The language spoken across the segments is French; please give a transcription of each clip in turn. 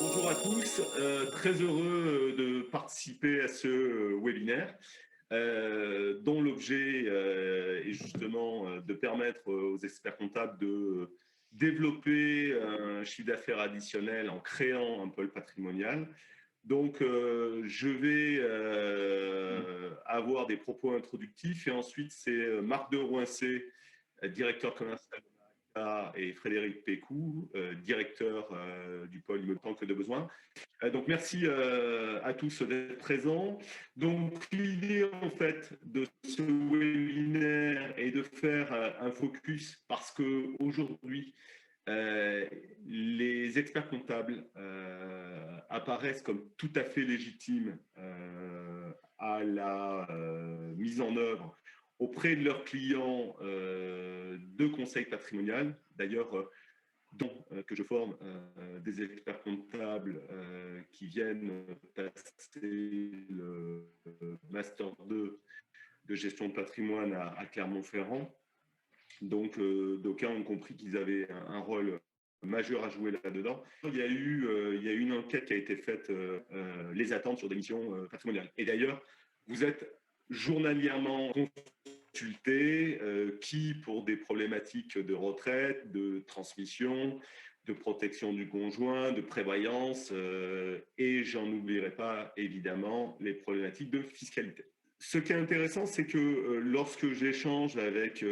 Bonjour à tous, très heureux de participer à ce webinaire dont l'objet est justement de permettre aux experts comptables de développer un chiffre d'affaires additionnel en créant un pôle patrimonial. Donc, je vais avoir des propos introductifs et ensuite c'est Marc de Roincé, directeur commercial et Frédéric Pécou, directeur du pôle Immeuble Tant que de besoin. Donc merci à tous d'être présents. Donc l'idée en fait de ce webinaire est de faire un focus parce que aujourd'hui les experts comptables apparaissent comme tout à fait légitimes à la mise en œuvre auprès de leurs clients de conseil patrimonial. D'ailleurs, que je forme des experts comptables qui viennent passer le Master 2 de gestion de patrimoine à Clermont-Ferrand. Donc, d'aucuns ont compris qu'ils avaient un rôle majeur à jouer là-dedans. Il y a eu une enquête qui a été faite, les attentes sur des missions patrimoniales. Et d'ailleurs, vous êtes journalièrement consultés, qui pour des problématiques de retraite, de transmission, de protection du conjoint, de prévoyance, et j'en oublierai pas évidemment les problématiques de fiscalité. Ce qui est intéressant, c'est que lorsque j'échange avec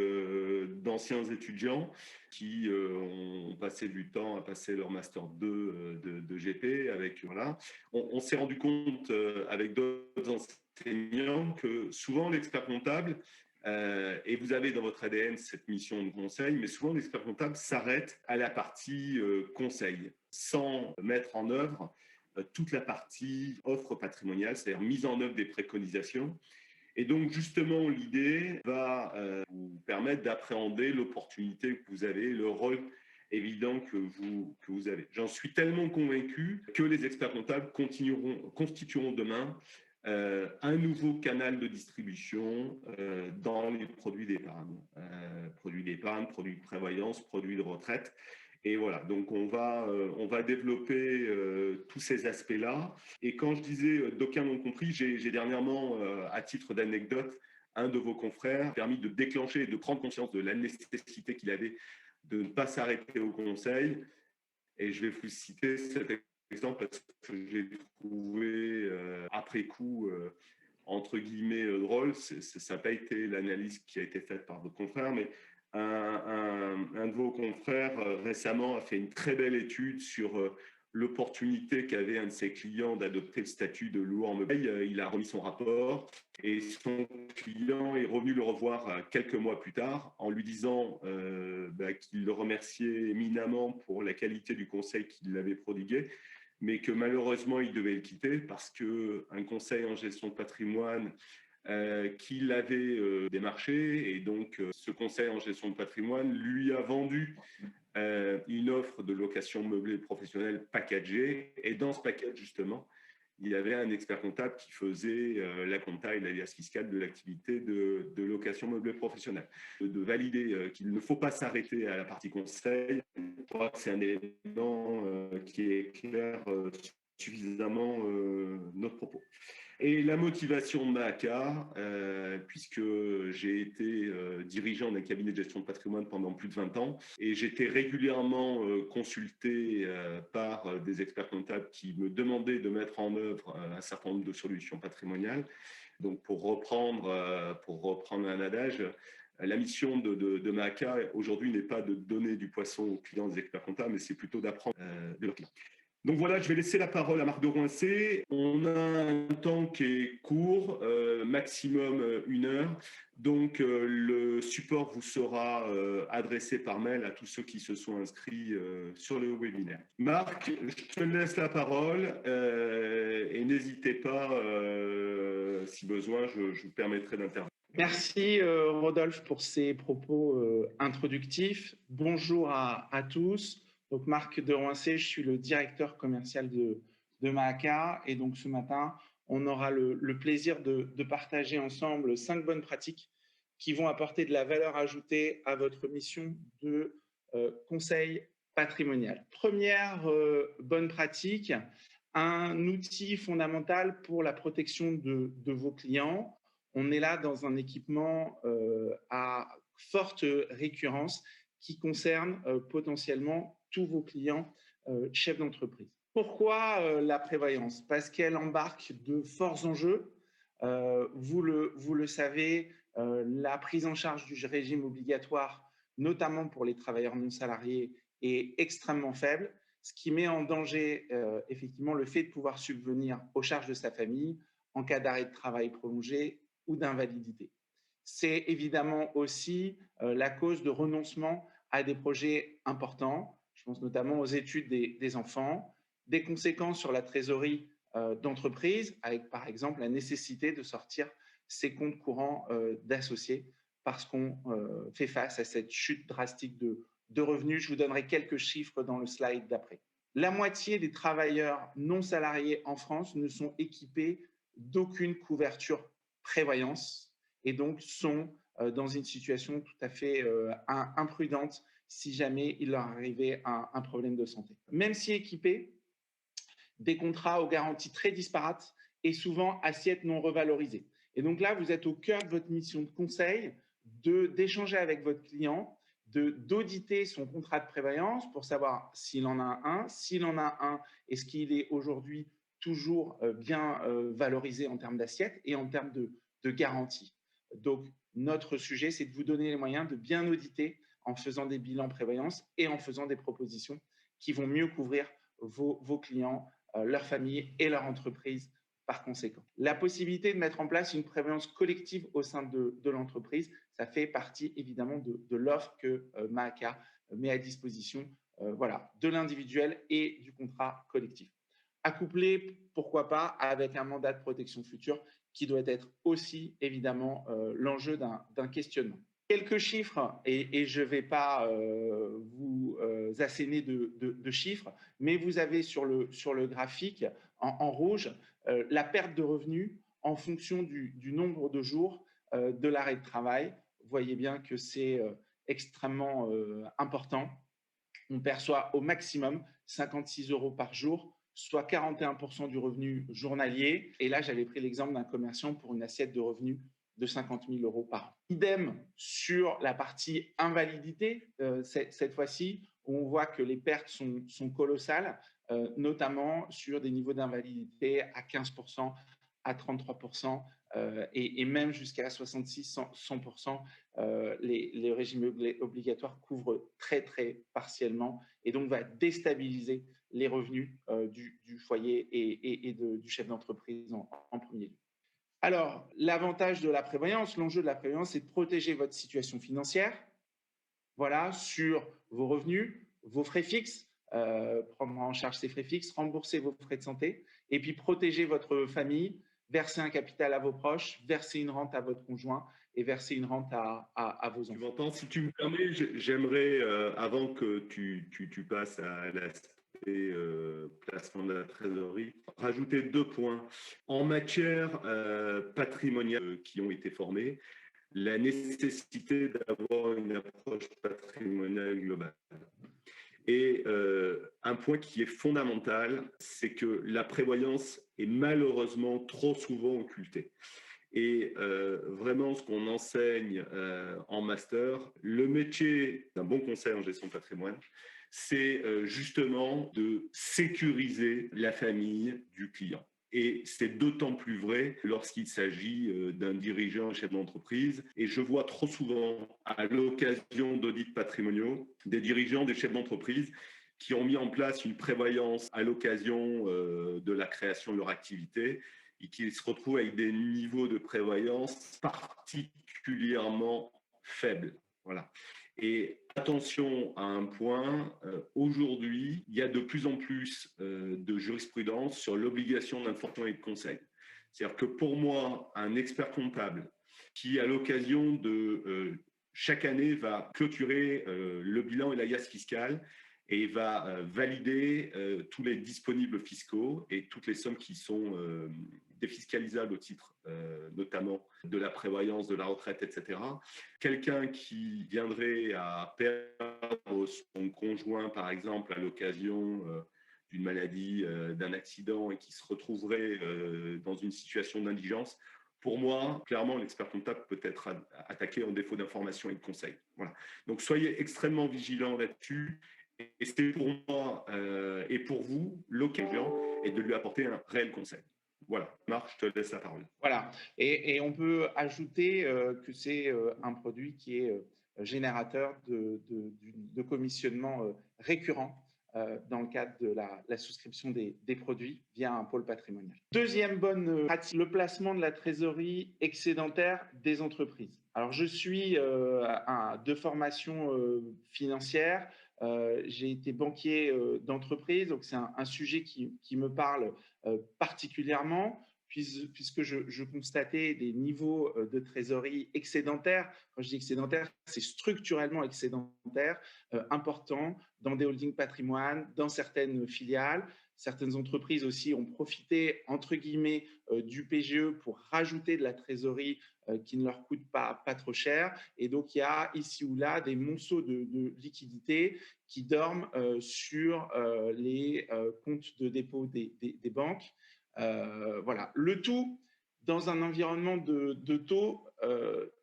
d'anciens étudiants qui ont passé du temps à passer leur Master 2 de GP, voilà, on s'est rendu compte avec d'autres enseignants que souvent l'expert comptable, et vous avez dans votre ADN cette mission de conseil, mais souvent l'expert comptable s'arrête à la partie conseil, sans mettre en œuvre toute la partie offre patrimoniale, c'est-à-dire mise en œuvre des préconisations. Et donc, justement, l'idée va vous permettre d'appréhender l'opportunité que vous avez, le rôle évident que vous avez. J'en suis tellement convaincu que les experts comptables constitueront demain un nouveau canal de distribution dans les produits d'épargne. Produits d'épargne, produits de prévoyance, produits de retraite. Et voilà, donc on va développer tous ces aspects-là. Et quand je disais d'aucuns l'ont compris, j'ai dernièrement, à titre d'anecdote, un de vos confrères permis de déclencher et de prendre conscience de la nécessité qu'il avait de ne pas s'arrêter au conseil. Et je vais vous citer cet exemple parce que j'ai trouvé après coup, entre guillemets, drôle. Ça n'a pas été l'analyse qui a été faite par votre confrère, mais un de vos confrères récemment a fait une très belle étude sur l'opportunité qu'avait un de ses clients d'adopter le statut de loueur meublé. Il a remis son rapport et son client est revenu le revoir quelques mois plus tard en lui disant qu'il le remerciait éminemment pour la qualité du conseil qu'il avait prodigué, mais que malheureusement il devait le quitter parce qu'un conseil en gestion de patrimoine qu'il avait démarché, et donc ce conseil en gestion de patrimoine lui a vendu une offre de location meublée professionnelle packagée, et dans ce package justement il y avait un expert comptable qui faisait la compta et l'alias fiscal de l'activité de location meublée professionnelle. De valider qu'il ne faut pas s'arrêter à la partie conseil, je crois que c'est un élément qui éclaire suffisamment notre propos. Et la motivation de Maaka, puisque j'ai été dirigeant d'un cabinet de gestion de patrimoine pendant plus de 20 ans, et j'étais régulièrement consulté par des experts comptables qui me demandaient de mettre en œuvre un certain nombre de solutions patrimoniales. Donc pour reprendre un adage, la mission de Maaka aujourd'hui n'est pas de donner du poisson aux clients des experts comptables, mais c'est plutôt d'apprendre de leurs clients. Donc voilà, je vais laisser la parole à Marc de Roincé. On a un temps qui est court, maximum 1 heure. Donc le support vous sera adressé par mail à tous ceux qui se sont inscrits sur le webinaire. Marc, je te laisse la parole et n'hésitez pas, si besoin, je vous permettrai d'intervenir. Merci Rodolphe pour ces propos introductifs. Bonjour à tous. Donc Marc de Roincé, je suis le directeur commercial de Maaka, et donc ce matin, on aura le plaisir de partager ensemble 5 bonnes pratiques qui vont apporter de la valeur ajoutée à votre mission de conseil patrimoniale. Première bonne pratique, un outil fondamental pour la protection de vos clients. On est là dans un équipement à forte récurrence qui concerne potentiellement tous vos clients chefs d'entreprise. Pourquoi la prévoyance? Parce qu'elle embarque de forts enjeux. Vous le savez, la prise en charge du régime obligatoire, notamment pour les travailleurs non salariés, est extrêmement faible, ce qui met en danger effectivement le fait de pouvoir subvenir aux charges de sa famille en cas d'arrêt de travail prolongé ou d'invalidité. C'est évidemment aussi la cause de renoncement à des projets importants. Je pense notamment aux études des enfants, des conséquences sur la trésorerie d'entreprise, avec par exemple la nécessité de sortir ses comptes courants d'associés parce qu'on fait face à cette chute drastique de revenus. Je vous donnerai quelques chiffres dans le slide d'après. La moitié des travailleurs non salariés en France ne sont équipés d'aucune couverture prévoyance et donc sont dans une situation tout à fait imprudente si jamais il leur arrivait un problème de santé. Même si équipés, des contrats aux garanties très disparates et souvent assiettes non revalorisées. Et donc là, vous êtes au cœur de votre mission de conseil, d'échanger avec votre client, d'auditer son contrat de prévoyance pour savoir s'il en a un. S'il en a un, est-ce qu'il est aujourd'hui toujours bien valorisé en termes d'assiette et en termes de garantie. Donc, notre sujet, c'est de vous donner les moyens de bien auditer en faisant des bilans prévoyance et en faisant des propositions qui vont mieux couvrir vos clients, leur famille et leur entreprise par conséquent. La possibilité de mettre en place une prévoyance collective au sein de l'entreprise, ça fait partie évidemment de l'offre que Mahaka met à disposition de l'individuel et du contrat collectif. Accouplé, pourquoi pas, avec un mandat de protection future qui doit être aussi évidemment l'enjeu d'un questionnement. Quelques chiffres, et je ne vais pas vous asséner de chiffres, mais vous avez sur le graphique en rouge la perte de revenus en fonction du nombre de jours de l'arrêt de travail. Vous voyez bien que c'est extrêmement important. On perçoit au maximum 56 € par jour, soit 41% du revenu journalier. Et là, j'avais pris l'exemple d'un commerçant pour une assiette de revenus de 50 000 € par an. Idem sur la partie invalidité, cette fois-ci, on voit que les pertes sont colossales, notamment sur des niveaux d'invalidité à 15%, à 33%, et même jusqu'à 66-100%. Les régimes obligatoires couvrent très, très partiellement et donc va déstabiliser les revenus du foyer et du chef d'entreprise en premier lieu. Alors, l'avantage de la prévoyance, l'enjeu de la prévoyance, c'est de protéger votre situation financière, sur vos revenus, vos frais fixes, prendre en charge ces frais fixes, rembourser vos frais de santé, et puis protéger votre famille, verser un capital à vos proches, verser une rente à votre conjoint et verser une rente à vos enfants. Tu m'entends? Si tu me permets, j'aimerais, avant que tu passes à l'aspect placement de la trésorerie, rajouter 2 points. En matière patrimoniale qui ont été formés, la nécessité d'avoir une approche patrimoniale globale. Et un point qui est fondamental, c'est que la prévoyance est malheureusement trop souvent occultée. Et vraiment, ce qu'on enseigne en master, le métier d'un bon conseil en gestion de patrimoine, c'est justement de sécuriser la famille du client. Et c'est d'autant plus vrai lorsqu'il s'agit d'un dirigeant, un chef d'entreprise. Et je vois trop souvent, à l'occasion d'audits patrimoniaux, des dirigeants, des chefs d'entreprise qui ont mis en place une prévoyance à l'occasion de la création de leur activité et qui se retrouvent avec des niveaux de prévoyance particulièrement faibles. Voilà. Et attention à un point, aujourd'hui, il y a de plus en plus de jurisprudence sur l'obligation d'information et de conseil. C'est-à-dire que pour moi, un expert comptable qui, à l'occasion de chaque année, va clôturer le bilan et l'alias fiscal et va valider tous les disponibles fiscaux et toutes les sommes qui sont défiscalisable au titre notamment de la prévoyance, de la retraite, etc. Quelqu'un qui viendrait à perdre son conjoint, par exemple, à l'occasion d'une maladie, d'un accident, et qui se retrouverait dans une situation d'indigence, pour moi, clairement, l'expert comptable peut être attaqué en défaut d'information et de conseil. Voilà. Donc, soyez extrêmement vigilants là-dessus. Et c'est pour moi et pour vous l'occasion est de lui apporter un réel conseil. Voilà, Marc, je te laisse la parole. Voilà. Et on peut ajouter que c'est un produit qui est générateur de commissionnement récurrent dans le cadre de la souscription des produits via un pôle patrimonial. Deuxième bonne pratique, le placement de la trésorerie excédentaire des entreprises. Alors, je suis de formation financière. J'ai été banquier d'entreprise, donc c'est un sujet qui me parle particulièrement, puisque je constatais des niveaux de trésorerie excédentaires. Quand je dis excédentaire, c'est structurellement excédentaire, important dans des holdings patrimoine, dans certaines filiales. Certaines entreprises aussi ont profité, entre guillemets, du PGE pour rajouter de la trésorerie qui ne leur coûte pas trop cher. Et donc, il y a ici ou là des monceaux de liquidités qui dorment sur les comptes de dépôt des banques. Voilà. Le tout dans un environnement de taux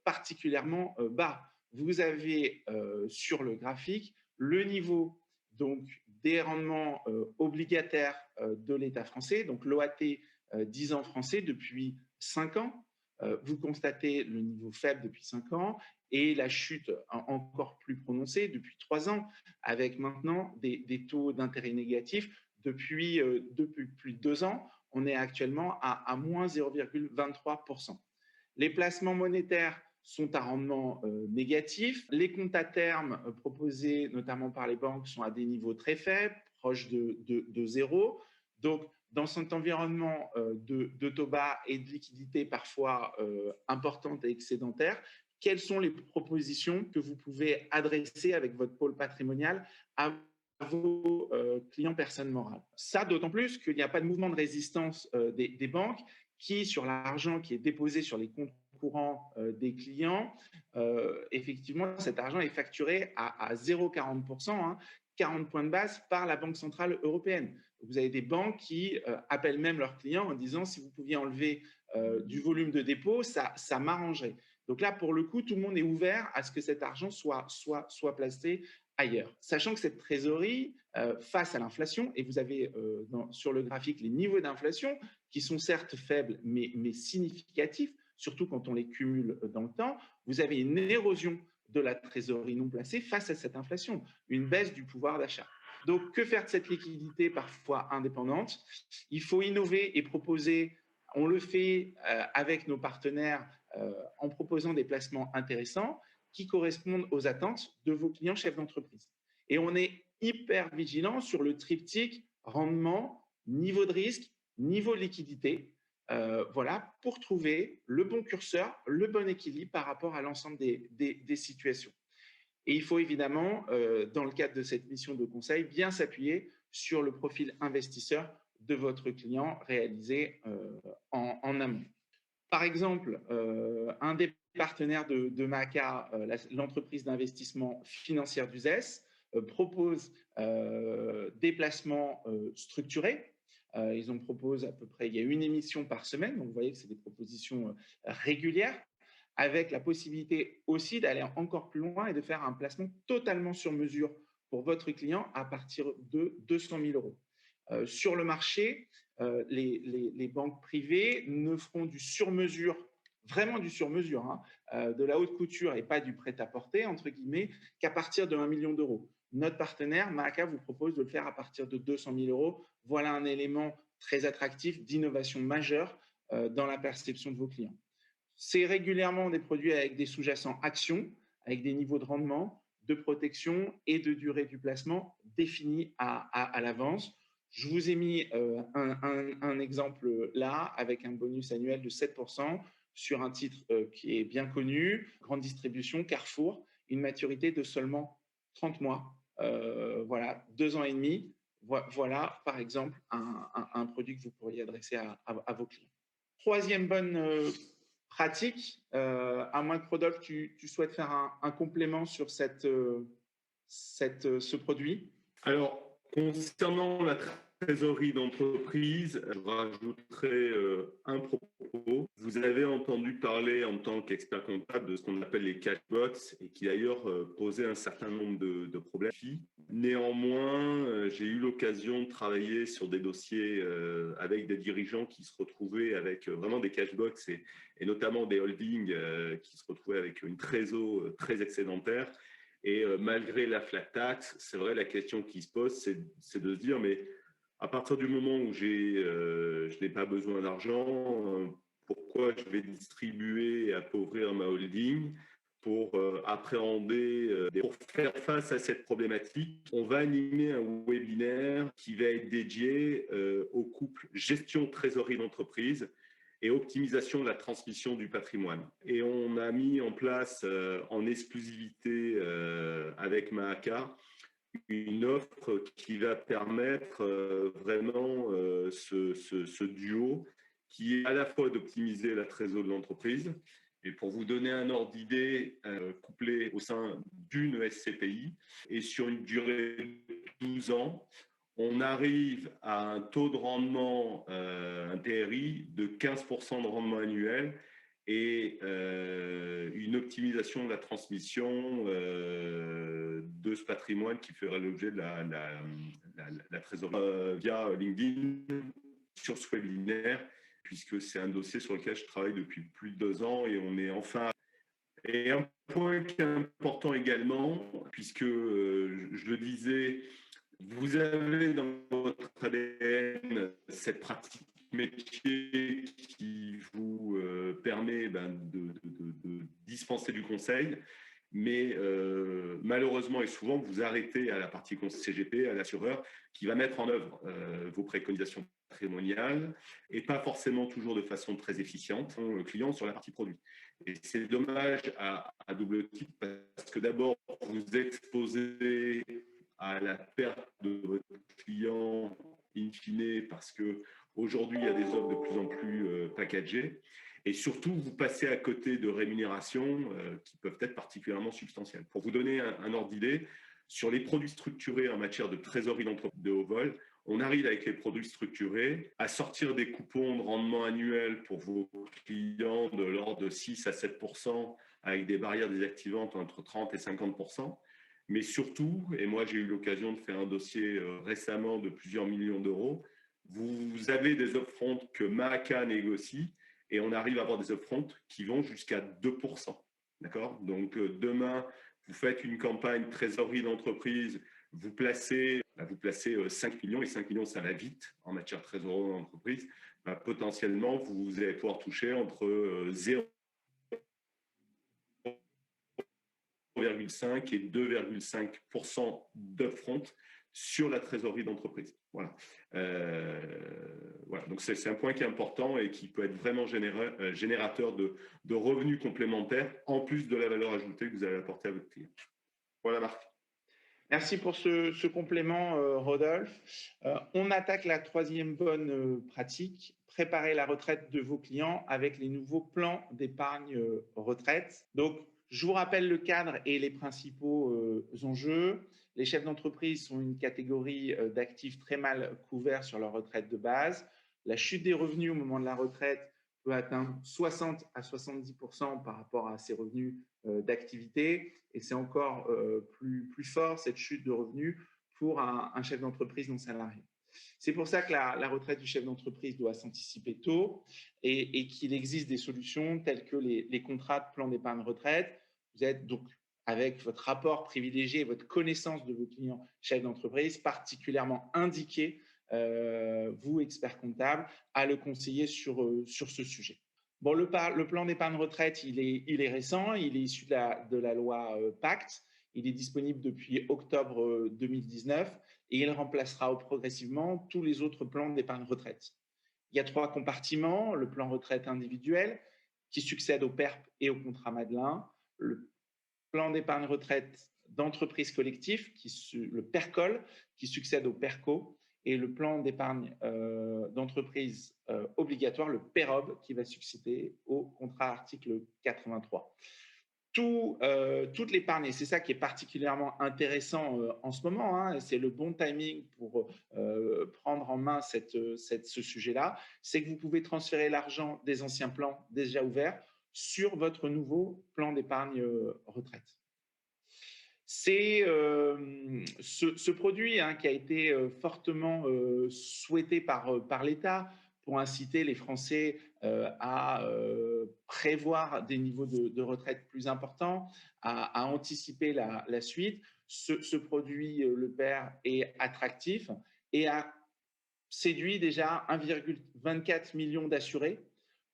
particulièrement bas. Vous avez sur le graphique le niveau donc, des rendements obligataires de l'État français, donc l'OAT 10 ans français depuis 5 ans. Vous constatez le niveau faible depuis 5 ans et la chute encore plus prononcée depuis 3 ans, avec maintenant des taux d'intérêt négatifs depuis plus de 2 ans. On est actuellement à moins 0,23%. Les placements monétaires sont à rendement négatif. Les comptes à terme proposés notamment par les banques sont à des niveaux très faibles, proches de zéro. Donc, dans cet environnement de taux bas et de liquidité parfois importante et excédentaire, quelles sont les propositions que vous pouvez adresser avec votre pôle patrimonial à vos clients personnes morales? Ça, d'autant plus qu'il n'y a pas de mouvement de résistance des banques qui, sur l'argent qui est déposé sur les comptes courants des clients, effectivement, cet argent est facturé à 0,40%, hein, 40 points de base par la Banque centrale européenne. Vous avez des banques qui appellent même leurs clients en disant si vous pouviez enlever du volume de dépôt, ça m'arrangerait. Donc là, pour le coup, tout le monde est ouvert à ce que cet argent soit placé ailleurs. Sachant que cette trésorerie, face à l'inflation, et vous avez sur le graphique les niveaux d'inflation qui sont certes faibles, mais significatifs, surtout quand on les cumule dans le temps, vous avez une érosion de la trésorerie non placée face à cette inflation, une baisse du pouvoir d'achat. Donc, que faire de cette liquidité parfois indépendante? Il faut innover et proposer. On le fait avec nos partenaires en proposant des placements intéressants qui correspondent aux attentes de vos clients chefs d'entreprise. Et on est hyper vigilant sur le triptyque rendement, niveau de risque, niveau de liquidité, voilà, pour trouver le bon curseur, le bon équilibre par rapport à l'ensemble des situations. Et il faut évidemment, dans le cadre de cette mission de conseil, bien s'appuyer sur le profil investisseur de votre client réalisé en amont. Par exemple, un des partenaires de MACA, l'entreprise d'investissement financière d'Uzès, propose des placements structurés. Ils en proposent à peu près, il y a une émission par semaine, donc vous voyez que c'est des propositions régulières, avec la possibilité aussi d'aller encore plus loin et de faire un placement totalement sur mesure pour votre client à partir de 200 000 euros. Sur le marché, les banques privées ne feront du sur-mesure, vraiment du sur-mesure, hein, de la haute couture et pas du prêt-à-porter, entre guillemets, qu'à partir de 1 million d'euros. Notre partenaire, Maaca, vous propose de le faire à partir de 200 000 euros. Voilà un élément très attractif d'innovation majeure dans la perception de vos clients. C'est régulièrement des produits avec des sous-jacents actions, avec des niveaux de rendement, de protection et de durée du placement définis à l'avance. Je vous ai mis un exemple là, avec un bonus annuel de 7% sur un titre qui est bien connu, grande distribution, Carrefour, une maturité de seulement 30 mois, voilà, 2 ans et demi. Voilà, par exemple, un produit que vous pourriez adresser à vos clients. Troisième bonne pratique, à moins que Rodolphe, tu souhaites faire un complément sur ce produit. Alors, concernant la trésorerie d'entreprise, je rajouterai un propos. Vous avez entendu parler en tant qu'expert comptable de ce qu'on appelle les cash box et qui d'ailleurs posait un certain nombre de problèmes. Néanmoins, j'ai eu l'occasion de travailler sur des dossiers avec des dirigeants qui se retrouvaient avec vraiment des cash box et notamment des holdings qui se retrouvaient avec une trésor très excédentaire. Et malgré la flat tax, c'est vrai, la question qui se pose, c'est de se dire, mais à partir du moment où je n'ai pas besoin d'argent, pourquoi je vais distribuer et appauvrir ma holding pour appréhender, pour faire face à cette problématique? On va animer un webinaire qui va être dédié au couple gestion trésorerie d'entreprise et optimisation de la transmission du patrimoine. Et on a mis en place en exclusivité avec Mahaka une offre qui va permettre vraiment ce duo qui est à la fois d'optimiser la trésorerie de l'entreprise. Et pour vous donner un ordre d'idée, couplé au sein d'une SCPI et sur une durée de 12 ans, on arrive à un taux de rendement, un TRI de 15% de rendement annuel et une optimisation de la transmission de ce patrimoine qui ferait l'objet de la trésorerie via LinkedIn sur ce webinaire, puisque c'est un dossier sur lequel je travaille depuis plus de 2 ans et on est enfin... Et un point qui est important également, puisque je le disais, vous avez dans votre ADN cette pratique métier qui vous permet de dispenser du conseil, mais malheureusement et souvent, vous arrêtez à la partie CGP, à l'assureur, qui va mettre en œuvre vos préconisations patrimoniales et pas forcément toujours de façon très efficiente, le client sur la partie produit. Et c'est dommage à double titre parce que d'abord, vous exposez à la perte de votre client in fine parce qu'aujourd'hui, il y a des offres de plus en plus packagées. Et surtout, vous passez à côté de rémunérations qui peuvent être particulièrement substantielles. Pour vous donner un ordre d'idée, sur les produits structurés en matière de trésorerie d'entreprise de haut vol, on arrive avec les produits structurés à sortir des coupons de rendement annuel pour vos clients de l'ordre de 6 à 7% avec des barrières désactivantes entre 30 et 50%. Mais surtout, et moi j'ai eu l'occasion de faire un dossier récemment de plusieurs millions d'euros, vous avez des upfronts que Mahaka négocie et on arrive à avoir des upfronts qui vont jusqu'à 2%. D'accord ? Donc demain, vous faites une campagne trésorerie d'entreprise, vous placez 5 millions, et 5 millions ça va vite en matière de trésorerie d'entreprise, potentiellement vous allez pouvoir toucher entre 0,5 et 2,5% d'upfront sur la trésorerie d'entreprise. Voilà. Voilà. Donc, c'est un point qui est important et qui peut être vraiment générateur de revenus complémentaires en plus de la valeur ajoutée que vous allez apporter à votre client. Voilà, Marc. Merci pour ce complément, Rodolphe. On attaque la troisième bonne pratique, préparer la retraite de vos clients avec les nouveaux plans d'épargne retraite. Donc, je vous rappelle le cadre et les principaux enjeux. Les chefs d'entreprise sont une catégorie d'actifs très mal couverts sur leur retraite de base. La chute des revenus au moment de la retraite peut atteindre 60 à 70% par rapport à ces revenus d'activité. Et c'est encore plus fort, cette chute de revenus, pour un chef d'entreprise non salarié. C'est pour ça que la retraite du chef d'entreprise doit s'anticiper tôt et qu'il existe des solutions telles que les contrats de plan d'épargne retraite. Vous êtes donc, avec votre rapport privilégié et votre connaissance de vos clients chefs d'entreprise, particulièrement indiqué, vous, expert comptable, à le conseiller sur ce sujet. Bon, le plan d'épargne retraite, il est récent, il est issu de la loi Pacte, il est disponible depuis octobre 2019 et il remplacera progressivement tous les autres plans d'épargne retraite. Il y a 3 compartiments, le plan retraite individuel qui succède au PERP et au contrat Madelin, le plan d'épargne retraite d'entreprise collective, le PERCOL, qui succède au PERCO, et le plan d'épargne d'entreprise obligatoire, le PEROB, qui va succéder au contrat article 83. Toute l'épargne, et c'est ça qui est particulièrement intéressant en ce moment, hein, c'est le bon timing pour prendre en main ce sujet-là, c'est que vous pouvez transférer l'argent des anciens plans déjà ouverts sur votre nouveau plan d'épargne retraite. C'est ce produit hein, qui a été fortement souhaité par l'État pour inciter les Français à prévoir des niveaux de retraite plus importants, à anticiper la suite. Ce produit, le PER, est attractif et a séduit déjà 1,24 million d'assurés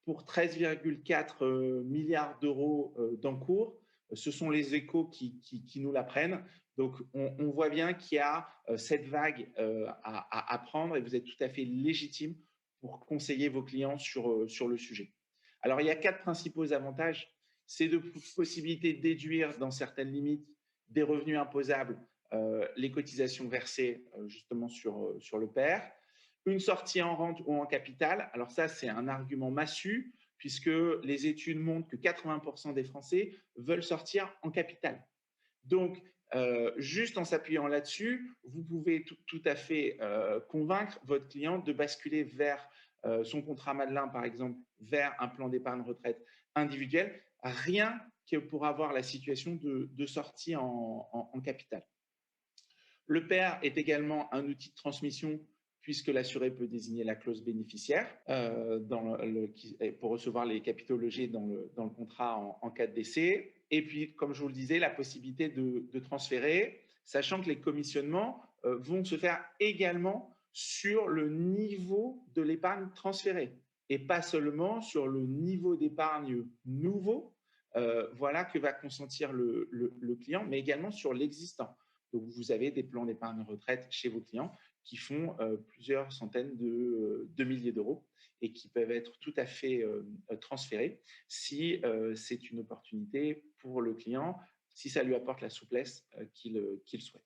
pour 13,4 milliards d'euros d'encours. Ce sont les Échos qui nous l'apprennent. Donc, on voit bien qu'il y a cette vague à prendre et vous êtes tout à fait légitime pour conseiller vos clients sur le sujet. Alors, il y a 4 principaux avantages. C'est de possibilité de déduire dans certaines limites des revenus imposables les cotisations versées justement sur le PER. Une sortie en rente ou en capital. Alors ça, c'est un argument massu puisque les études montrent que 80% des Français veulent sortir en capital. Donc, juste en s'appuyant là-dessus, vous pouvez tout à fait convaincre votre client de basculer vers son contrat Madelin, par exemple, vers un plan d'épargne retraite individuel, rien que pour avoir la situation de sortie en capital. Le PER est également un outil de transmission puisque l'assuré peut désigner la clause bénéficiaire pour recevoir les capitaux logés dans le contrat en cas de décès. Et puis, comme je vous le disais, la possibilité de transférer, sachant que les commissionnements vont se faire également sur le niveau de l'épargne transférée et pas seulement sur le niveau d'épargne nouveau, voilà que va consentir le client, mais également sur l'existant. Donc, vous avez des plans d'épargne retraite chez vos clients qui font plusieurs centaines de milliers d'euros et qui peuvent être tout à fait transférés si c'est une opportunité pour le client, si ça lui apporte la souplesse qu'il souhaite.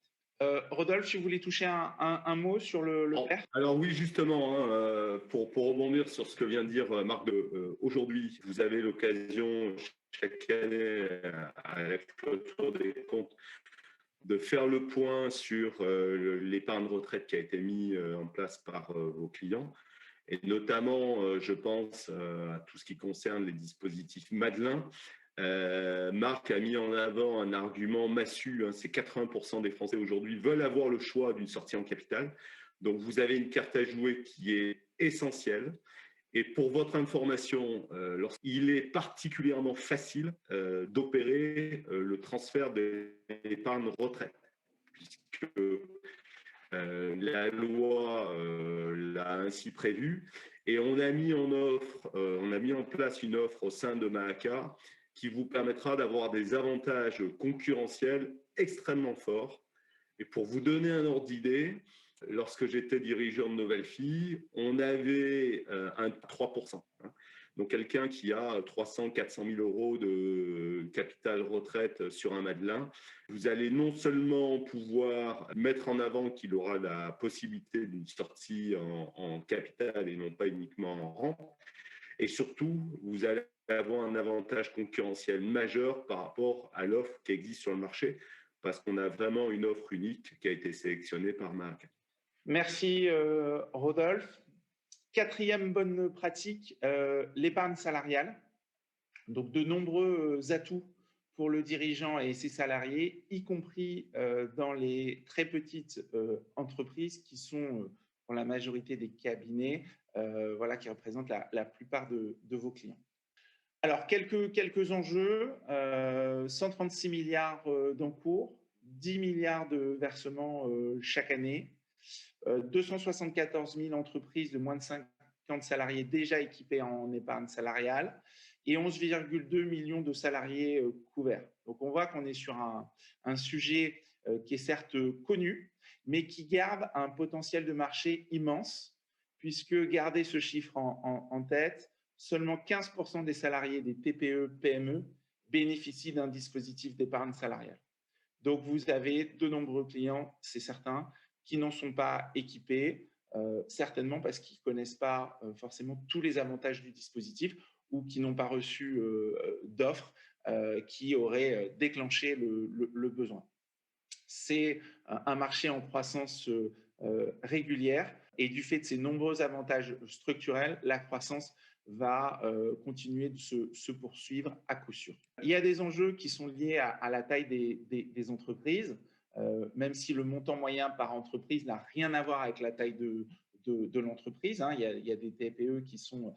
Rodolphe, si vous voulez toucher un mot sur le PER. Alors oui, justement, hein, pour rebondir sur ce que vient de dire Marc, aujourd'hui, vous avez l'occasion chaque année à la clôture des comptes de faire le point sur l'épargne retraite qui a été mis en place par vos clients. Et notamment, je pense à tout ce qui concerne les dispositifs Madelin. Marc a mis en avant un argument massu, hein, c'est 80% des Français aujourd'hui veulent avoir le choix d'une sortie en capital. Donc, vous avez une carte à jouer qui est essentielle. Et pour votre information, il est particulièrement facile d'opérer le transfert de l'épargne retraite, puisque la loi l'a ainsi prévu. Et on a mis en place une offre au sein de Maaka qui vous permettra d'avoir des avantages concurrentiels extrêmement forts. Et pour vous donner un ordre d'idée, lorsque j'étais dirigeant de Nouvelle-Fille, on avait un 3%. Hein. Donc, quelqu'un qui a 300 400 000 euros de capital retraite sur un Madelin, vous allez non seulement pouvoir mettre en avant qu'il aura la possibilité d'une sortie en capital et non pas uniquement en rente, et surtout, vous allez avoir un avantage concurrentiel majeur par rapport à l'offre qui existe sur le marché, parce qu'on a vraiment une offre unique qui a été sélectionnée par Maaka. Merci Rodolphe. 4e bonne pratique, l'épargne salariale. Donc de nombreux atouts pour le dirigeant et ses salariés, y compris dans les très petites entreprises qui sont pour la majorité des cabinets, voilà, qui représentent la plupart de vos clients. Alors, quelques enjeux, 136 milliards d'encours, 10 milliards de versements chaque année, 274 000 entreprises de moins de 50 salariés déjà équipées en épargne salariale et 11,2 millions de salariés couverts. Donc, on voit qu'on est sur un sujet qui est certes connu, mais qui garde un potentiel de marché immense, puisque gardez ce chiffre en tête, seulement 15% des salariés des TPE-PME bénéficient d'un dispositif d'épargne salariale. Donc, vous avez de nombreux clients, c'est certain, qui n'en sont pas équipés. certainement parce qu'ils ne connaissent pas forcément tous les avantages du dispositif ou qui n'ont pas reçu d'offres qui auraient déclenché le besoin. C'est un marché en croissance régulière et du fait de ces nombreux avantages structurels, la croissance va continuer de se poursuivre à coup sûr. Il y a des enjeux qui sont liés à la taille des entreprises, même si le montant moyen par entreprise n'a rien à voir avec la taille de l'entreprise. Hein. Il y a des TPE qui sont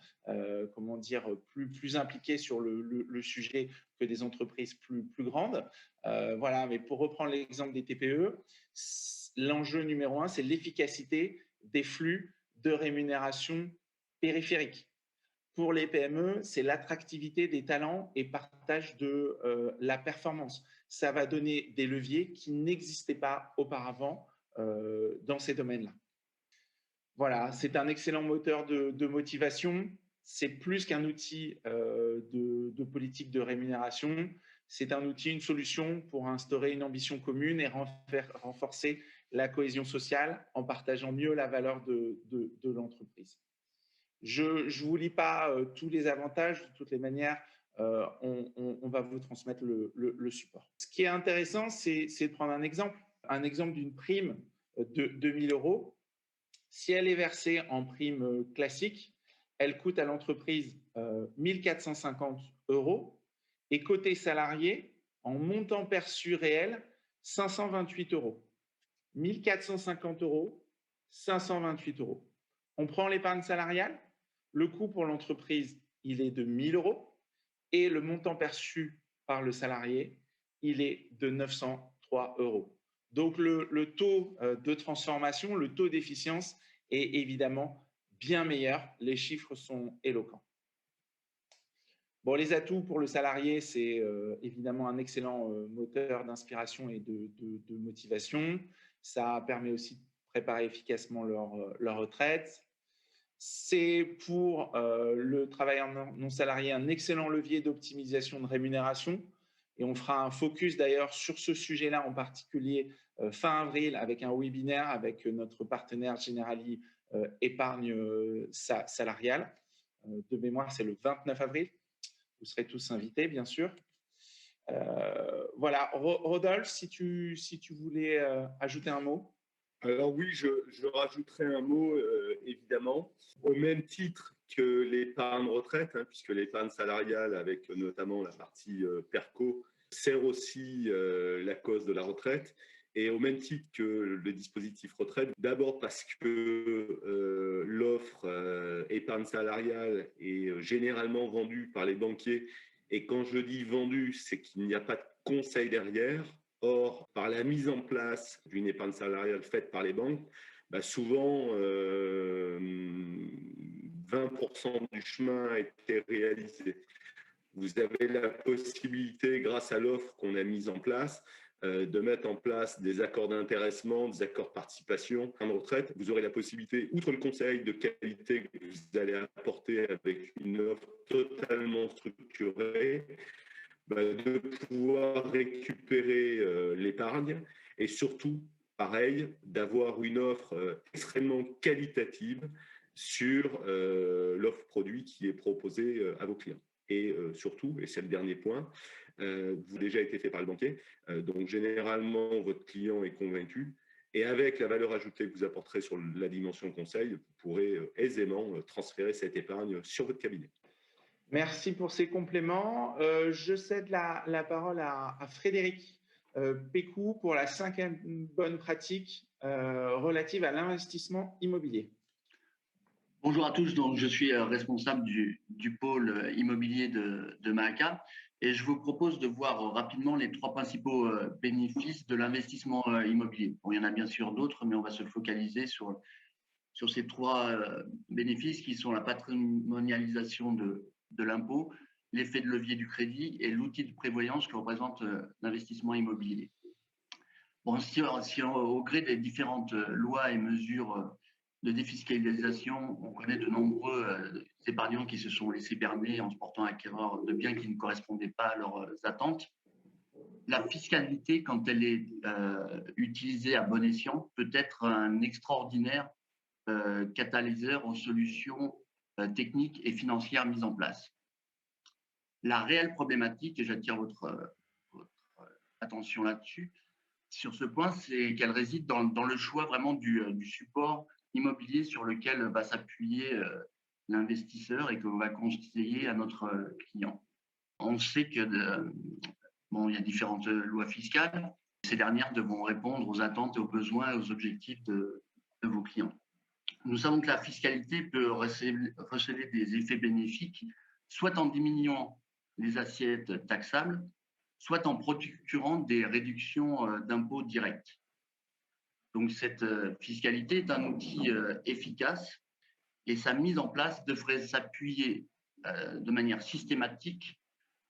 comment dire, plus impliquées sur le sujet que des entreprises plus grandes. Voilà, mais pour reprendre l'exemple des TPE, l'enjeu numéro un, c'est l'efficacité des flux de rémunération périphériques. Pour les PME, c'est l'attractivité des talents et partage de la performance. Ça va donner des leviers qui n'existaient pas auparavant dans ces domaines-là. Voilà, c'est un excellent moteur de motivation. C'est plus qu'un outil de politique de rémunération. C'est un outil, une solution pour instaurer une ambition commune et renforcer la cohésion sociale en partageant mieux la valeur de l'entreprise. Je ne vous lis pas tous les avantages, de toutes les manières, on va vous transmettre le support. Ce qui est intéressant, c'est de prendre un exemple d'une prime de 2 000 €. Si elle est versée en prime classique, elle coûte à l'entreprise 1 450 € et côté salarié, en montant perçu réel, 528 €. 1 450 €, 528 €. On prend l'épargne salariale, le coût pour l'entreprise, il est de 1 000 € et le montant perçu par le salarié, il est de 903 €. Donc, le taux de transformation, le taux d'efficience est évidemment bien meilleur. Les chiffres sont éloquents. Bon, les atouts pour le salarié, c'est évidemment un excellent moteur d'inspiration et de motivation. Ça permet aussi de préparer efficacement leur retraite. C'est pour le travailleur non salarié un excellent levier d'optimisation de rémunération. Et on fera un focus d'ailleurs sur ce sujet-là en particulier fin avril avec un webinaire avec notre partenaire Generali Épargne Salariale. De mémoire, c'est le 29 avril. Vous serez tous invités, bien sûr. Voilà, Rodolphe, si tu voulais ajouter un mot. Alors oui, je rajouterai un mot, évidemment, au même titre que l'épargne retraite, hein, puisque l'épargne salariale, avec notamment la partie PERCO, sert aussi la cause de la retraite. Et au même titre que le dispositif retraite, d'abord parce que l'offre épargne salariale est généralement vendue par les banquiers. Et quand je dis vendue, c'est qu'il n'y a pas de conseil derrière. Or, par la mise en place d'une épargne salariale faite par les banques, souvent 20% du chemin a été réalisé. Vous avez la possibilité, grâce à l'offre qu'on a mise en place, de mettre en place des accords d'intéressement, des accords de participation en retraite. Vous aurez la possibilité, outre le conseil de qualité que vous allez apporter avec une offre totalement structurée, de pouvoir récupérer l'épargne et surtout, pareil, d'avoir une offre extrêmement qualitative sur l'offre produit qui est proposée à vos clients. Et surtout, et c'est le dernier point, vous avez déjà été fait par le banquier, donc généralement votre client est convaincu et avec la valeur ajoutée que vous apporterez sur la dimension conseil, vous pourrez aisément transférer cette épargne sur votre cabinet. Merci pour ces compléments. Je cède la parole à Frédéric Pécou pour la 5e bonne pratique relative à l'investissement immobilier. Bonjour à tous, donc je suis responsable du pôle immobilier de Maaca et je vous propose de voir rapidement les 3 principaux bénéfices de l'investissement immobilier. Bon, il y en a bien sûr d'autres, mais on va se focaliser sur ces 3 bénéfices qui sont la patrimonialisation de l'impôt, l'effet de levier du crédit et l'outil de prévoyance que représente l'investissement immobilier. Bon, si au gré des différentes lois et mesures de défiscalisation, on connaît de nombreux épargnants qui se sont laissés berner en se portant acquéreurs de biens qui ne correspondaient pas à leurs attentes. La fiscalité, quand elle est utilisée à bon escient, peut être un extraordinaire catalyseur aux solutions techniques et financières mises en place. La réelle problématique, et j'attire votre attention là-dessus, sur ce point, c'est qu'elle réside dans le choix vraiment du support immobilier sur lequel va s'appuyer l'investisseur et qu'on va conseiller à notre client. On sait que il y a différentes lois fiscales. Ces dernières devront répondre aux attentes et aux besoins et aux objectifs de vos clients. Nous savons que la fiscalité peut receler des effets bénéfiques, soit en diminuant les assiettes taxables, soit en procurant des réductions d'impôts directs. Donc, cette fiscalité est un outil efficace et sa mise en place devrait s'appuyer de manière systématique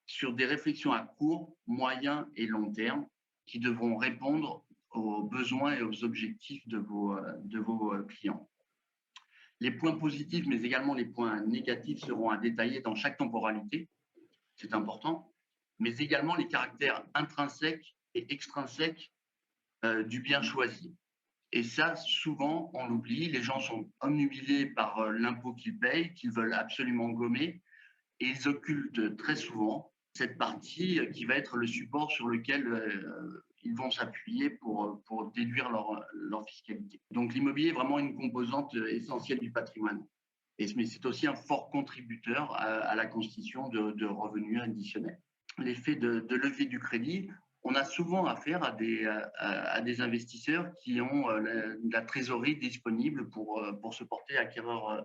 sur des réflexions à court, moyen et long terme qui devront répondre aux besoins et aux objectifs de vos clients. Les points positifs, mais également les points négatifs seront à détailler dans chaque temporalité, c'est important, mais également les caractères intrinsèques et extrinsèques du bien choisi. Et ça, souvent, on l'oublie, les gens sont omnubilés par l'impôt qu'ils payent, qu'ils veulent absolument gommer, et ils occultent très souvent cette partie qui va être le support sur lequel ils vont s'appuyer pour déduire leur fiscalité. Donc l'immobilier est vraiment une composante essentielle du patrimoine. Mais c'est aussi un fort contributeur à la constitution de revenus additionnels. L'effet de levier du crédit, on a souvent affaire à des investisseurs qui ont la trésorerie disponible pour se porter acquéreur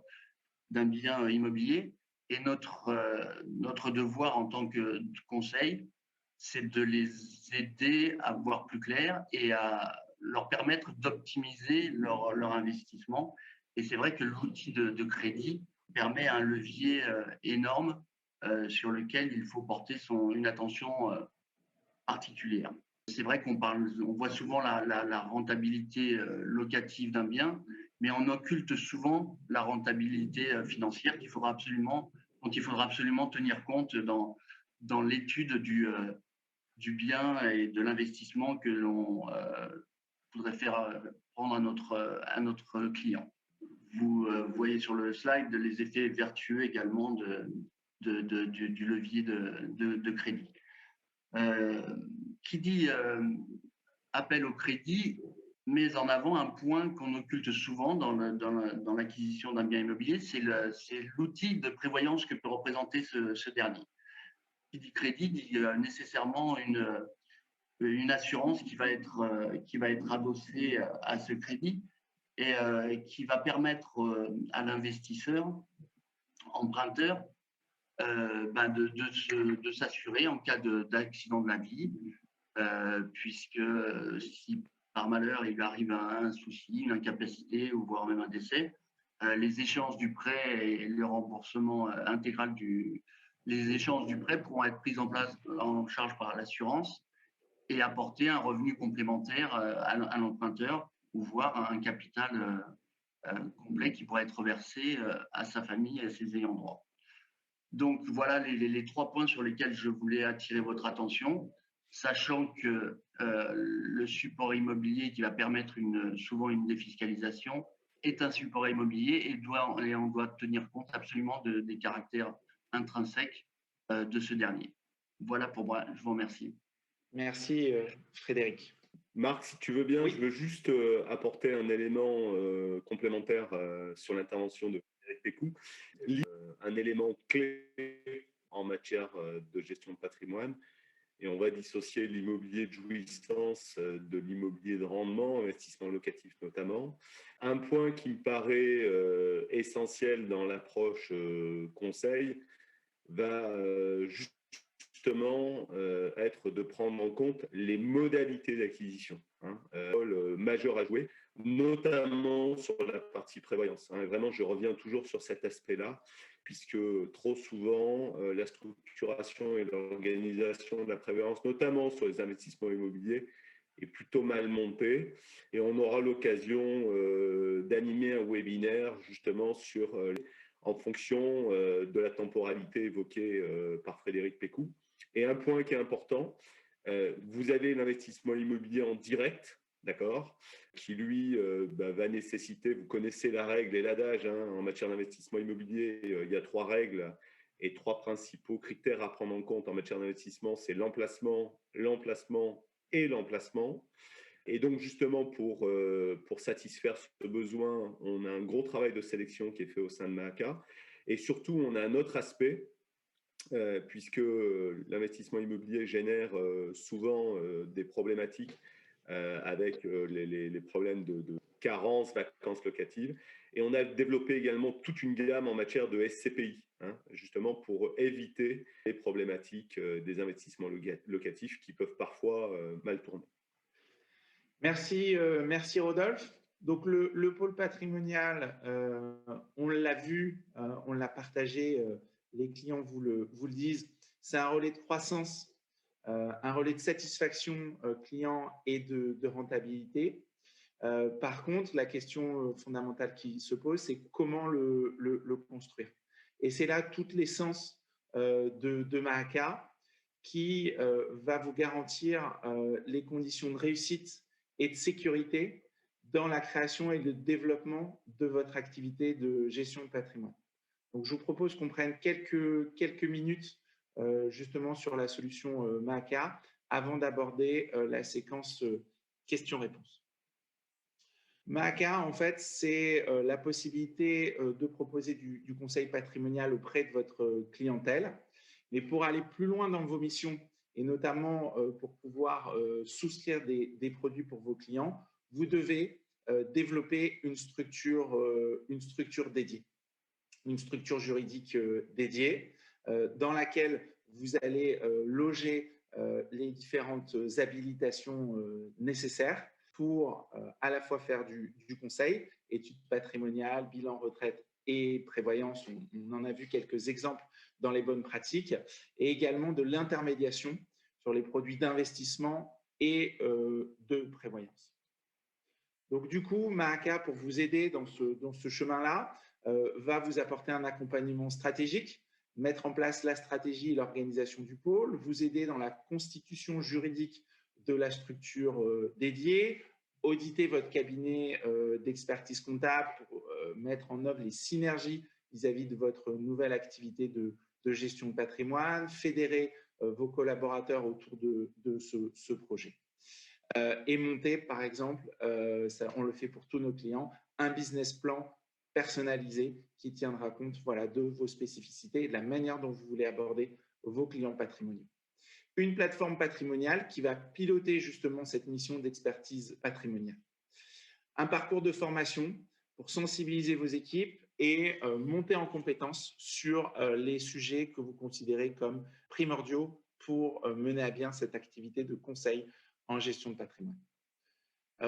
d'un bien immobilier. Et notre devoir en tant que conseil, c'est de les aider à voir plus clair et à leur permettre d'optimiser leur investissement. Et c'est vrai que l'outil de crédit permet un levier énorme sur lequel il faut porter une attention particulière. C'est vrai qu'on voit souvent la rentabilité locative d'un bien, mais on occulte souvent la rentabilité financière dont il faudra absolument tenir compte dans l'étude du bien et de l'investissement que l'on voudrait faire prendre à notre client. Vous voyez sur le slide les effets vertueux également du levier de crédit. Qui dit appel au crédit met en avant un point qu'on occulte souvent dans l'acquisition d'un bien immobilier, c'est l'outil de prévoyance que peut représenter ce dernier. Qui dit crédit dit nécessairement une assurance qui va être adossée à ce crédit et qui va permettre à l'investisseur, emprunteur, de s'assurer en cas d'accident de la vie, puisque si par malheur il arrive à un souci, une incapacité ou voire même un décès, les échéances du prêt et le remboursement intégral les échéances du prêt pourront être prises en charge par l'assurance et apporter un revenu complémentaire à l'emprunteur ou voire un capital complet qui pourrait être versé à sa famille et à ses ayants droit. Donc voilà les 3 points sur lesquels je voulais attirer votre attention, sachant que le support immobilier qui va permettre souvent une défiscalisation est un support immobilier et on doit tenir compte absolument des caractères intrinsèques de ce dernier. Voilà pour moi, je vous remercie. Merci Frédéric. Marc, si tu veux bien, oui. Je veux juste apporter un élément complémentaire sur l'intervention de Frédéric Pécou. Un élément clé en matière de gestion de patrimoine, et on va dissocier l'immobilier de jouissance de l'immobilier de rendement, investissement locatif notamment. Un point qui me paraît essentiel dans l'approche conseil va justement être de prendre en compte les modalités d'acquisition. Rôle majeur à jouer, notamment sur la partie prévoyance. Vraiment, je reviens toujours sur cet aspect-là, puisque trop souvent, la structuration et l'organisation de la prévoyance, notamment sur les investissements immobiliers, est plutôt mal montée. Et on aura l'occasion d'animer un webinaire justement en fonction de la temporalité évoquée par Frédéric Pécou. Et un point qui est important, vous avez l'investissement immobilier en direct d'accord, qui lui va nécessiter, vous connaissez la règle et l'adage, en matière d'investissement immobilier, il y a 3 règles et 3 principaux critères à prendre en compte en matière d'investissement, c'est l'emplacement, l'emplacement et l'emplacement. Et donc justement pour satisfaire ce besoin, on a un gros travail de sélection qui est fait au sein de Mahaka. Et surtout, on a un autre aspect, puisque l'investissement immobilier génère souvent des problématiques avec les problèmes de carence, vacances locatives. Et on a développé également toute une gamme en matière de SCPI, justement pour éviter les problématiques des investissements locatifs qui peuvent parfois mal tourner. Merci, merci Rodolphe. Donc le pôle patrimonial, on l'a vu, on l'a partagé, les clients vous le disent, c'est un relais de croissance, un relais de satisfaction client et de rentabilité. Par contre, la question fondamentale qui se pose, c'est comment le construire. Et c'est là toute l'essence de Mahaka qui va vous garantir les conditions de réussite et de sécurité dans la création et le développement de votre activité de gestion de patrimoine. Donc, je vous propose qu'on prenne quelques minutes justement sur la solution Mahaka avant d'aborder la séquence questions-réponses. Mahaka, en fait, c'est la possibilité de proposer du conseil patrimonial auprès de votre clientèle. Mais pour aller plus loin dans vos missions, et notamment pour pouvoir souscrire des produits pour vos clients, vous devez développer une structure dédiée, une structure juridique dédiée dans laquelle vous allez loger les différentes habilitations nécessaires pour à la fois faire du conseil, études patrimoniales, bilan retraite et prévoyance. On en a vu quelques exemples dans les bonnes pratiques, et également de l'intermédiation sur les produits d'investissement et de prévoyance. Donc du coup, Mahaka, pour vous aider dans ce chemin-là, va vous apporter un accompagnement stratégique, mettre en place la stratégie et l'organisation du pôle, vous aider dans la constitution juridique de la structure dédiée, auditer votre cabinet d'expertise comptable pour mettre en œuvre les synergies vis-à-vis de votre nouvelle activité de gestion de patrimoine, fédérer vos collaborateurs autour de ce projet. Et monter, par exemple, on le fait pour tous nos clients, un business plan personnalisé qui tiendra compte de vos spécificités et de la manière dont vous voulez aborder vos clients patrimoniaux. Une plateforme patrimoniale qui va piloter justement cette mission d'expertise patrimoniale. Un parcours de formation pour sensibiliser vos équipes et monter en compétences sur les sujets que vous considérez comme primordiaux pour mener à bien cette activité de conseil en gestion de patrimoine.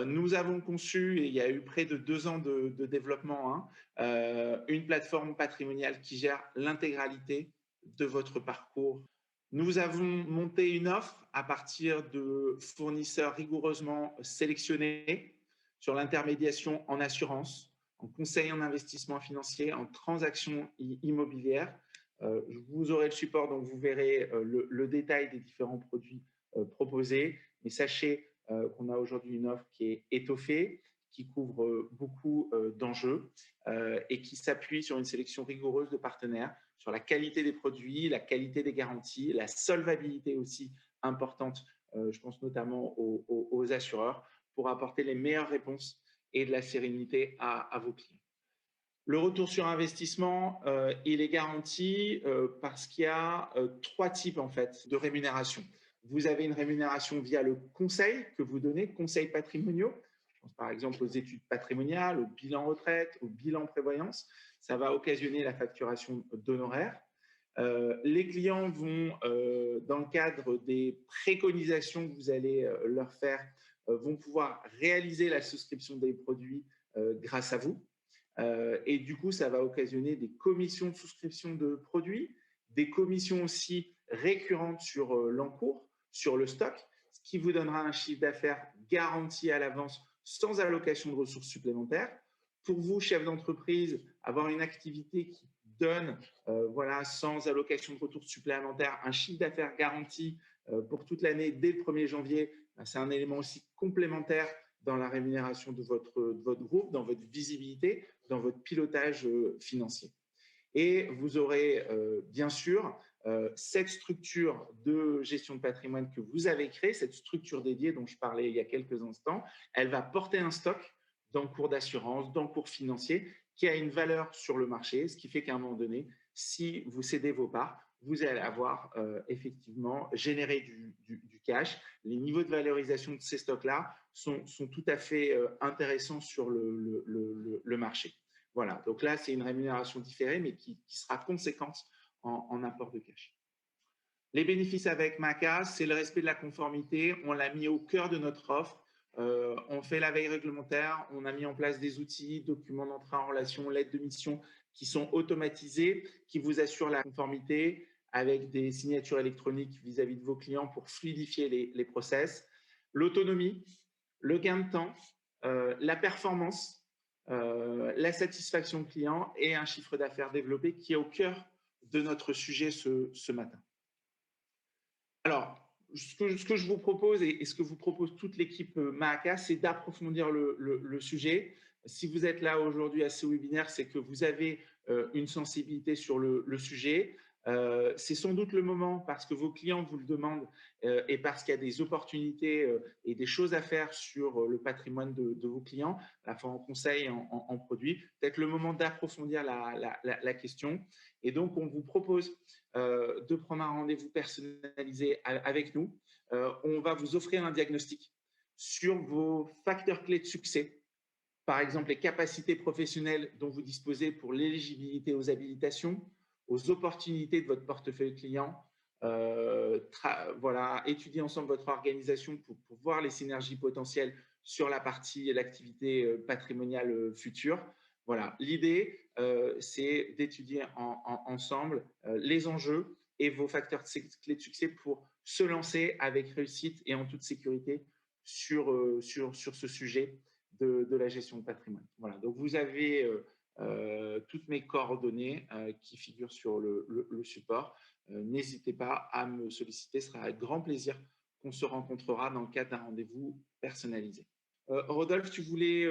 Nous avons conçu, et il y a eu près de 2 ans de développement, une plateforme patrimoniale qui gère l'intégralité de votre parcours. Nous avons monté une offre à partir de fournisseurs rigoureusement sélectionnés sur l'intermédiation en assurance, en conseil en investissement financier, en transactions immobilières. Vous aurez le support, donc vous verrez le détail des différents produits proposés. Mais sachez qu'on a aujourd'hui une offre qui est étoffée, qui couvre beaucoup d'enjeux et qui s'appuie sur une sélection rigoureuse de partenaires, sur la qualité des produits, la qualité des garanties, la solvabilité aussi importante, je pense notamment aux assureurs, pour apporter les meilleures réponses et de la sérénité à vos clients. Le retour sur investissement, il est garanti parce qu'il y a 3 types en fait, de rémunération. Vous avez une rémunération via le conseil que vous donnez, conseils patrimoniaux. Je pense par exemple aux études patrimoniales, au bilan retraite, au bilan prévoyance. Ça va occasionner la facturation d'honoraires. Les clients vont, dans le cadre des préconisations que vous allez leur faire, vont pouvoir réaliser la souscription des produits grâce à vous. Et du coup, ça va occasionner des commissions de souscription de produits, des commissions aussi récurrentes sur l'encours, sur le stock, ce qui vous donnera un chiffre d'affaires garanti à l'avance sans allocation de ressources supplémentaires. Pour vous, chef d'entreprise, avoir une activité qui donne, sans allocation de ressources supplémentaires, un chiffre d'affaires garanti pour toute l'année dès le 1er janvier, c'est un élément aussi complémentaire dans la rémunération de votre groupe, dans votre visibilité, dans votre pilotage financier. Et vous aurez bien sûr cette structure de gestion de patrimoine que vous avez créée, cette structure dédiée dont je parlais il y a quelques instants, elle va porter un stock d'encours d'assurance, d'encours financiers qui a une valeur sur le marché, ce qui fait qu'à un moment donné, si vous cédez vos parts, vous allez avoir effectivement généré du cash. Les niveaux de valorisation de ces stocks-là sont tout à fait intéressants sur le marché. Voilà, donc là, c'est une rémunération différée, mais qui sera conséquente en apport de cash. Les bénéfices avec Maca, c'est le respect de la conformité. On l'a mis au cœur de notre offre. On fait la veille réglementaire. On a mis en place des outils, documents d'entrée en relation, lettres de mission qui sont automatisés, qui vous assurent la conformité avec des signatures électroniques vis-à-vis de vos clients pour fluidifier les process. L'autonomie, le gain de temps, la performance, la satisfaction client et un chiffre d'affaires développé qui est au cœur de notre sujet ce matin. Alors, ce que je vous propose et ce que vous propose toute l'équipe Maaka, c'est d'approfondir le sujet. Si vous êtes là aujourd'hui à ce webinaire, c'est que vous avez une sensibilité sur le sujet. C'est sans doute le moment parce que vos clients vous le demandent et parce qu'il y a des opportunités et des choses à faire sur le patrimoine de vos clients, à la fois en conseil et en produit. Peut-être le moment d'approfondir la question. Et donc, on vous propose de prendre un rendez-vous personnalisé avec nous. On va vous offrir un diagnostic sur vos facteurs clés de succès. Par exemple, les capacités professionnelles dont vous disposez pour l'éligibilité aux habilitations, aux opportunités de votre portefeuille client. Voilà, étudier ensemble votre organisation pour voir les synergies potentielles sur la partie l'activité patrimoniale future. Voilà, l'idée, c'est d'étudier ensemble les enjeux et vos facteurs clés de succès pour se lancer avec réussite et en toute sécurité sur ce sujet de la gestion de patrimoine. Voilà, donc vous avez toutes mes coordonnées qui figurent sur le support. N'hésitez pas à me solliciter, ce sera avec grand plaisir qu'on se rencontrera dans le cadre d'un rendez-vous personnalisé. Rodolphe, tu voulais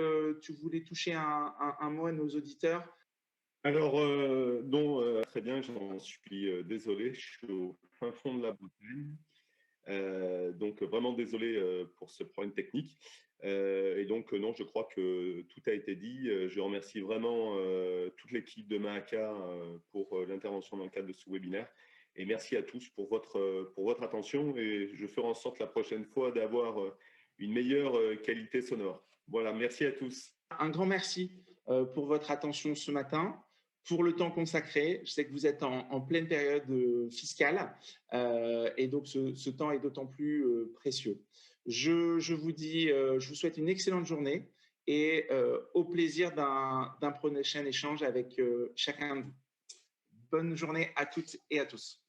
toucher un mot à nos auditeurs? Alors, très bien, j'en suis désolé, je suis au fin fond de la Bretagne. Donc, vraiment désolé pour ce problème technique. Et donc, non, je crois que tout a été dit. Je remercie vraiment toute l'équipe de Maaka pour l'intervention dans le cadre de ce webinaire. Et merci à tous pour votre attention. Et je ferai en sorte la prochaine fois d'avoir une meilleure qualité sonore. Voilà, merci à tous. Un grand merci pour votre attention ce matin, pour le temps consacré. Je sais que vous êtes en pleine période fiscale et donc ce temps est d'autant plus précieux. Je vous souhaite une excellente journée et au plaisir d'un prochain échange avec chacun de vous. Bonne journée à toutes et à tous.